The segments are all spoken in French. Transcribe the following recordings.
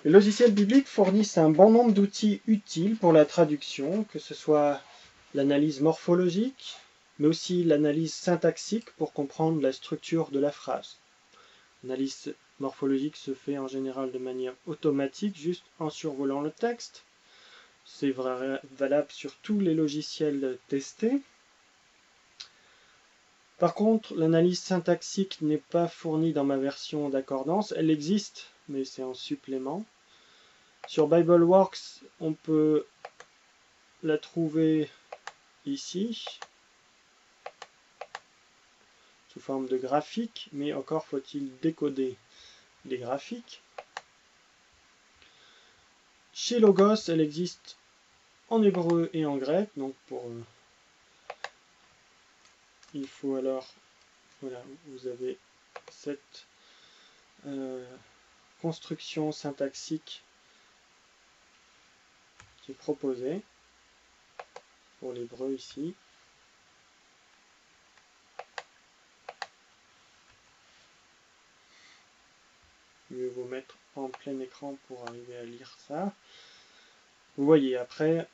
Les logiciels bibliques fournissent un bon nombre d'outils utiles pour la traduction, que ce soit l'analyse morphologique, mais aussi l'analyse syntaxique pour comprendre la structure de la phrase. L'analyse morphologique se fait en général de manière automatique, juste en survolant le texte. C'est valable sur tous les logiciels testés. Par contre, l'analyse syntaxique n'est pas fournie dans ma version d'accordance. Elle existe, mais c'est en supplément. Sur BibleWorks, on peut la trouver ici, sous forme de graphique, mais encore faut-il décoder les graphiques. Chez Logos, elle existe en hébreu et en grec, donc il faut alors, voilà, vous avez cette construction syntaxique qui est proposée pour l'hébreu ici. Mieux vaut mettre en plein écran pour arriver à lire ça. Vous voyez, après,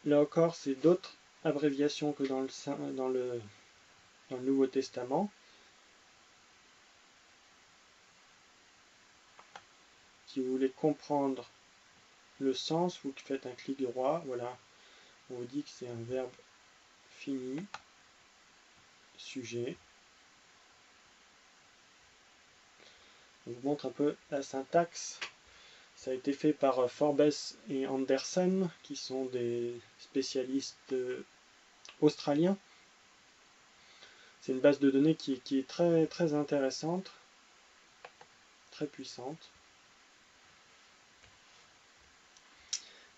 là encore, c'est d'autres abréviations que dans le Nouveau Testament. Si vous voulez comprendre le sens, vous faites un clic droit, voilà, on vous dit que c'est un verbe fini, sujet. On vous montre un peu la syntaxe. Ça a été fait par Forbes et Anderson, qui sont des spécialistes australiens. C'est une base de données qui est très, très intéressante, très puissante.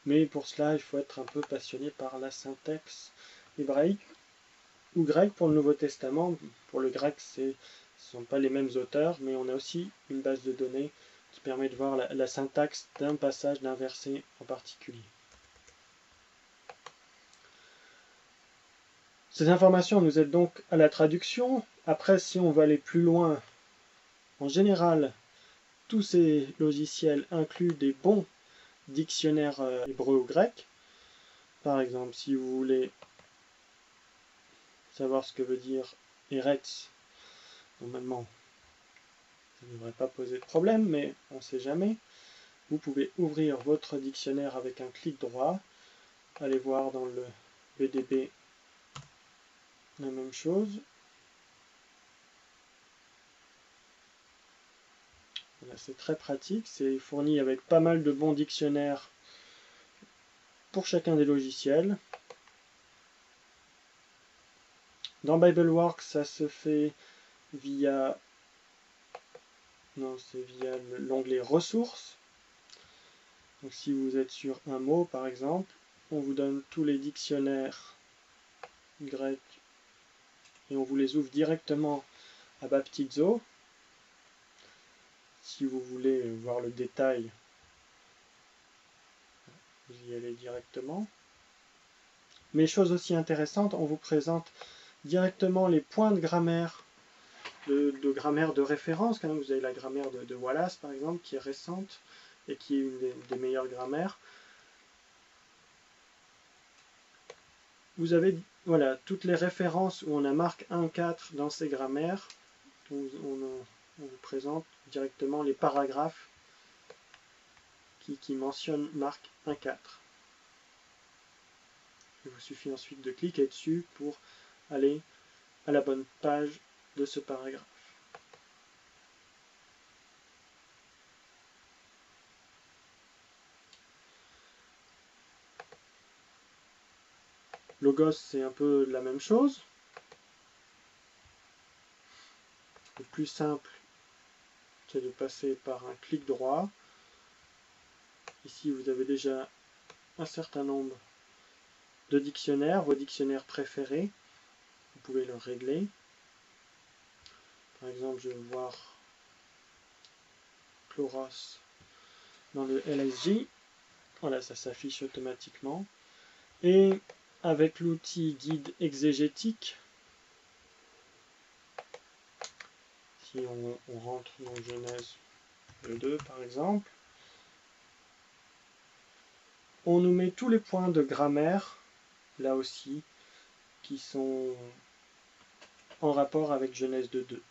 Mais pour cela, il faut être un peu passionné par la syntaxe hébraïque ou grecque pour le Nouveau Testament. Pour le grec, ce ne sont pas les mêmes auteurs, mais on a aussi une base de données qui permet de voir la syntaxe d'un passage, d'un verset en particulier. Ces informations nous aident donc à la traduction. Après, si on veut aller plus loin, en général, tous ces logiciels incluent des bons dictionnaires hébreu ou grec. Par exemple, si vous voulez savoir ce que veut dire Eretz, normalement, ça ne devrait pas poser de problème, mais on ne sait jamais. Vous pouvez ouvrir votre dictionnaire avec un clic droit, aller voir dans le BDB la même chose. Voilà, c'est très pratique, c'est fourni avec pas mal de bons dictionnaires pour chacun des logiciels. Dans BibleWorks, ça se fait via l'onglet ressources. Donc si vous êtes sur un mot par exemple, on vous donne tous les dictionnaires grecs et on vous les ouvre directement à Baptizo. Si vous voulez voir le détail, vous y allez directement. Mais chose aussi intéressante, on vous présente directement les points de grammaire, de grammaire de référence. Quand vous avez la grammaire de Wallace par exemple, qui est récente et qui est une des meilleures grammaires. Vous avez voilà, toutes les références où on a marque 1.4 dans ces grammaires. On vous présente directement les paragraphes qui mentionnent marque 1.4. Il vous suffit ensuite de cliquer dessus pour aller à la bonne page de ce paragraphe. Logos, c'est un peu la même chose. Le plus simple, c'est de passer par un clic droit. Ici, vous avez déjà un certain nombre de dictionnaires, vos dictionnaires préférés. Vous pouvez le régler. Par exemple, je vais voir Chloros dans le LSJ. Voilà, ça s'affiche automatiquement. Et avec l'outil guide exégétique, si on rentre dans Genèse 2 par exemple, on nous met tous les points de grammaire, là aussi, qui sont en rapport avec Genèse 2.2. Vous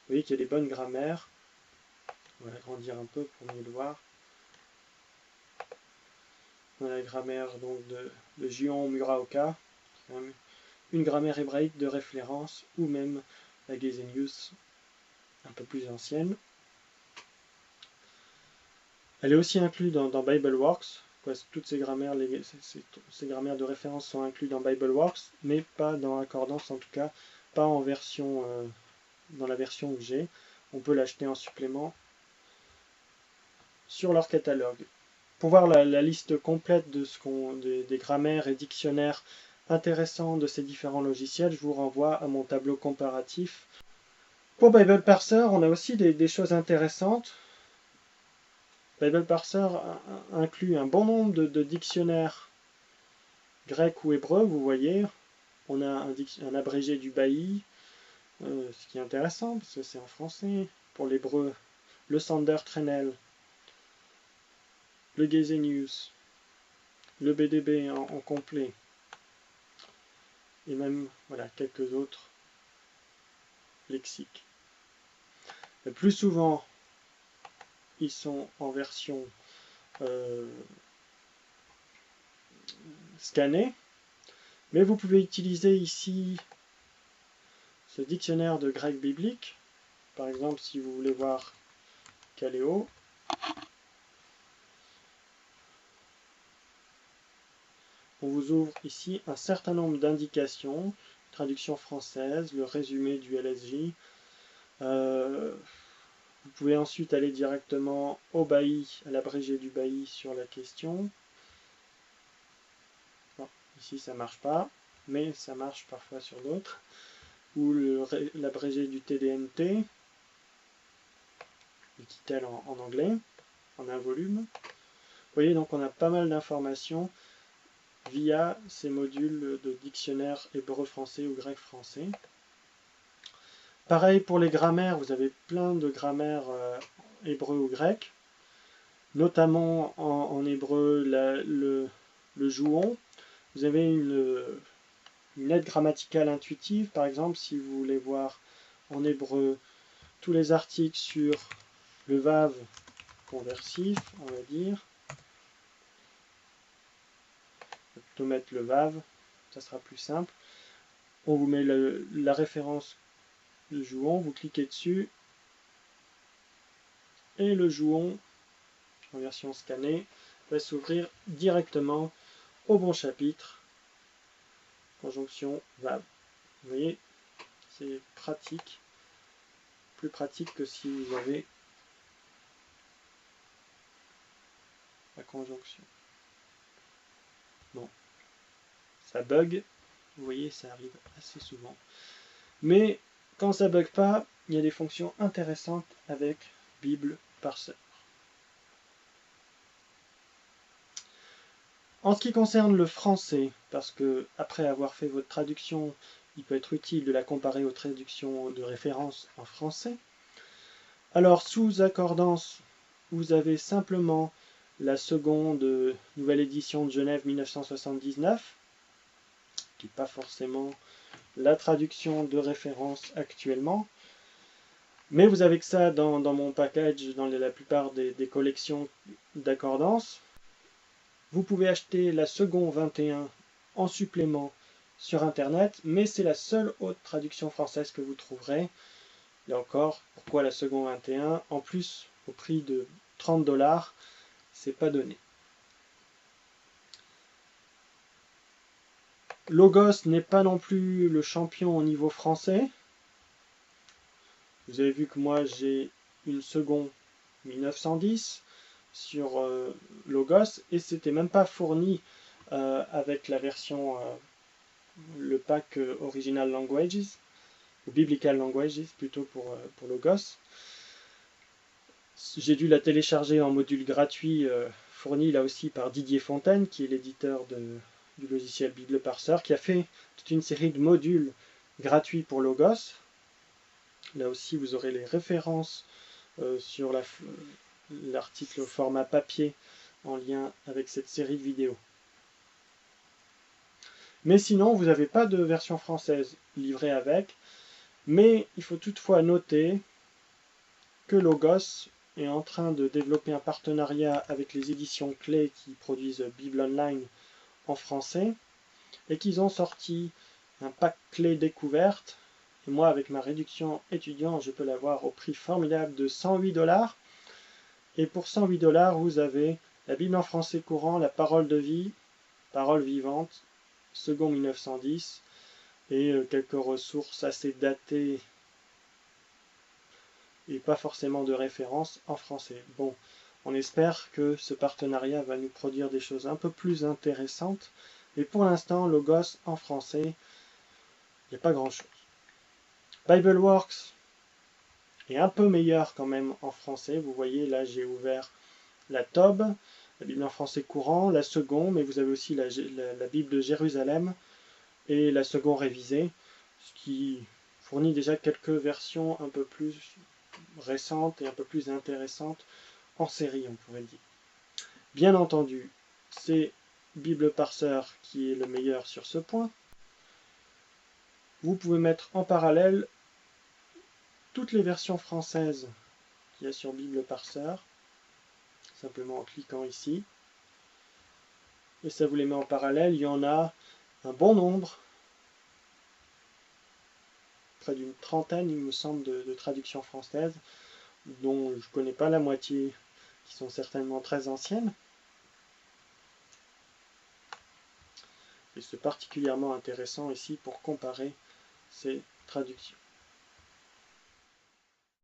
voyez qu'il y a des bonnes grammaires. On va agrandir un peu pour mieux le voir. On a la grammaire donc de Jion Muraoka, une grammaire hébraïque de référence, ou même la Gesenius, un peu plus ancienne. Elle est aussi inclue dans BibleWorks. Toutes ces grammaires de référence sont incluses dans BibleWorks, mais pas dans Accordance, en tout cas pas en version, dans la version que j'ai. On peut l'acheter en supplément sur leur catalogue. Pour voir la liste complète des grammaires et dictionnaires intéressants de ces différents logiciels, je vous renvoie à mon tableau comparatif. Pour Bible Parser, on a aussi des choses intéressantes. Bible Parser inclut un bon nombre de dictionnaires grecs ou hébreux, vous voyez. On a un abrégé du Bailly, ce qui est intéressant parce que c'est en français. Pour l'hébreu, le Sander Trenel, le Gesenius, le BDB en complet, et même voilà, quelques autres lexiques. Le plus souvent, ils sont en version scannée, mais vous pouvez utiliser ici ce dictionnaire de grec biblique. Par exemple, si vous voulez voir Caléo, on vous ouvre ici un certain nombre d'indications, traduction française, le résumé du LSJ. Vous pouvez ensuite aller directement au Bailly, à l'abrégé du Bailly sur la question. Bon, ici ça ne marche pas, mais ça marche parfois sur d'autres. Ou l'abrégé du TDNT, le titel en anglais, en un volume. Vous voyez, donc on a pas mal d'informations via ces modules de dictionnaire hébreu-français ou grec-français. Pareil pour les grammaires, vous avez plein de grammaires hébreu ou grec, notamment en hébreu le jouon. Vous avez une aide grammaticale intuitive, par exemple, si vous voulez voir en hébreu tous les articles sur le vav conversif, on va dire. On va plutôt mettre le vav, ça sera plus simple. On vous met la référence de jouon, vous cliquez dessus, et le jouon, en version scannée, va s'ouvrir directement au bon chapitre, conjonction vav. Vous voyez, c'est pratique, plus pratique que si vous avez la conjonction. Bon, ça bug, vous voyez, ça arrive assez souvent. Mais quand ça bug pas, il y a des fonctions intéressantes avec Bible Parser. En ce qui concerne le français, parce que après avoir fait votre traduction, il peut être utile de la comparer aux traductions de référence en français. Alors sous accordance, vous avez simplement la seconde nouvelle édition de Genève 1979, qui n'est pas forcément la traduction de référence actuellement. Mais vous avez que ça dans mon package, dans la plupart des collections d'accordance. Vous pouvez acheter la seconde 21 en supplément sur internet, mais c'est la seule autre traduction française que vous trouverez. Là encore, pourquoi la seconde 21? En plus, au prix de 30 $, c'est pas donné. Logos n'est pas non plus le champion au niveau français. Vous avez vu que moi j'ai une seconde 1910 sur Logos et c'était même pas fourni avec la version, le pack Original Languages, ou Biblical Languages plutôt pour Logos. J'ai dû la télécharger en module gratuit fourni là aussi par Didier Fontaine, qui est l'éditeur du logiciel Bible Parser, qui a fait toute une série de modules gratuits pour Logos. Là aussi, vous aurez les références sur l'article au format papier en lien avec cette série de vidéos. Mais sinon, vous n'avez pas de version française livrée avec. Mais il faut toutefois noter que Logos est en train de développer un partenariat avec les éditions Clés qui produisent Bible Online en français et qu'ils ont sorti un pack Clés découverte. Et moi, avec ma réduction étudiant, je peux l'avoir au prix formidable de 108 $. Et pour 108 $, vous avez la Bible en français courant, la parole de vie, parole vivante, second 1910, et quelques ressources assez datées et pas forcément de référence en français. Bon, on espère que ce partenariat va nous produire des choses un peu plus intéressantes, mais pour l'instant, Logos en français, il n'y a pas grand-chose. BibleWorks est un peu meilleur quand même en français. Vous voyez, là, j'ai ouvert la Tob, la Bible en français courant, la seconde, mais vous avez aussi la Bible de Jérusalem et la seconde révisée, ce qui fournit déjà quelques versions un peu plus récentes et un peu plus intéressantes en série, on pourrait dire. Bien entendu, c'est Bible Parser qui est le meilleur sur ce point. Vous pouvez mettre en parallèle toutes les versions françaises qu'il y a sur Bible Parser, simplement en cliquant ici. Et ça vous les met en parallèle. Il y en a un bon nombre, près d'une trentaine, il me semble, de traductions françaises, dont je ne connais pas la moitié, qui sont certainement très anciennes. Et c'est particulièrement intéressant ici pour comparer ces traductions.